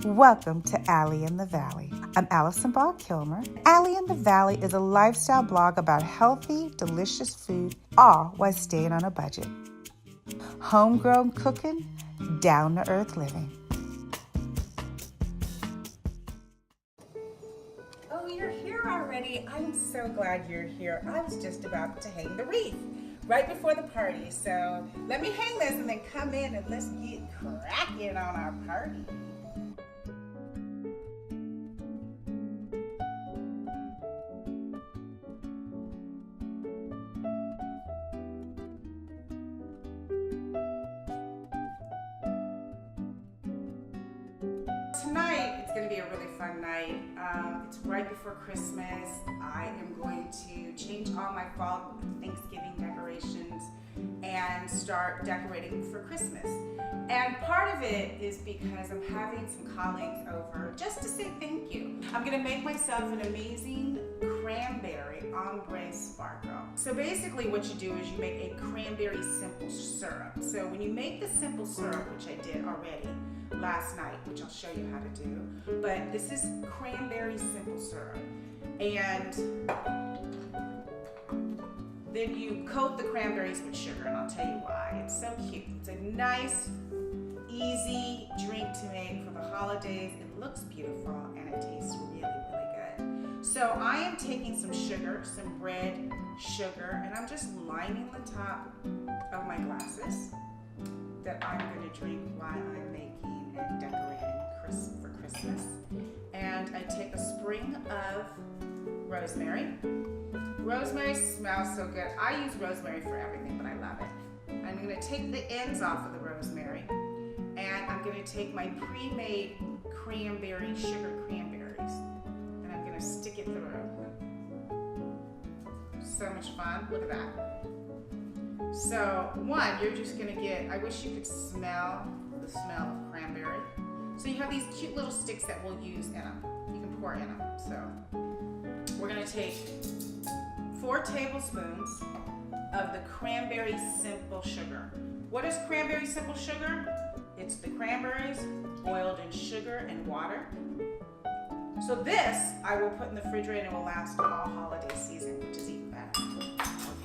Welcome to Allie in the Valley. I'm Allison Ball Kilmer. Allie in the Valley is a lifestyle blog about healthy, delicious food, all while staying on a budget. Homegrown cooking, down-to-earth living. Oh, you're here already. I'm so glad you're here. I was just about to hang the wreath right before the party. So let me hang this and then come in and let's get cracking on our party. Tonight, it's going to be a really fun night. It's right before Christmas. I am going to change all my fall Thanksgiving decorations and start decorating for Christmas. And part of it is because I'm having some colleagues over just to say thank you. I'm going to make myself an amazing Cranberry Ombre sparkle. So basically what you do is you make a cranberry simple syrup. So when you make the simple syrup, which I did already last night, which I'll show you how to do, but this is cranberry simple syrup. And then you coat the cranberries with sugar, and I'll tell you why. It's so cute. It's a nice, easy drink to make for the holidays. It looks beautiful and it tastes really, really good. So I am taking some sugar, some bread sugar, and I'm just lining the top of my glasses that I'm going to drink while I'm making and decorating for Christmas. And I take a sprig of rosemary. Rosemary smells so good. I use rosemary for everything, but I love it. I'm going to take the ends off of the rosemary, and I'm going to take my pre-made cranberry, sugar cranberries, and I'm going to stick it through. So much fun. Look at that. So one, you're just going to get, I wish you could smell the smell of cranberry. So you have these cute little sticks that we'll use in them. You can pour in them. So we're going to take 4 tablespoons of the cranberry simple sugar. What is cranberry simple sugar? It's the cranberries boiled in sugar and water. So this I will put in the refrigerator and it will last all holiday season, which is even better.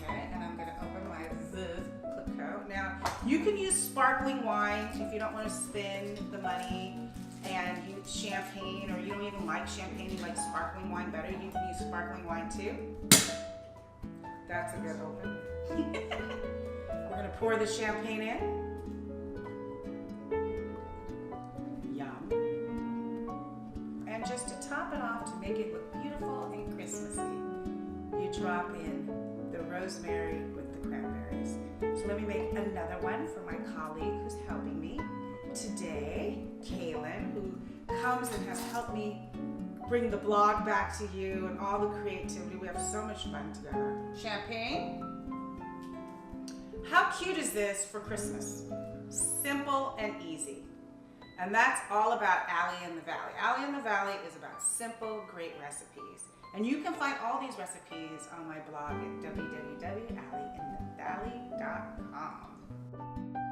Okay, and I'm going to open my Veuve Clicquot. Now, you can use sparkling wine if you don't want to spend the money and use champagne, or you don't even like champagne, you like sparkling wine better, you can use sparkling wine too. That's a good open. We're going to pour the champagne in. Yum. And just to top it off, to make it look beautiful and Christmassy, you drop in the rosemary with the cranberries. So let me make another one for my colleague who's helping me today, Kaylin, who comes and has helped me bring the blog back to you and all the creativity. We have so much fun together. Champagne. How cute is this for Christmas? Simple and easy. And that's all about Allie in the Valley. Allie in the Valley is about simple, great recipes. And you can find all these recipes on my blog at www.allieinthevalley.com.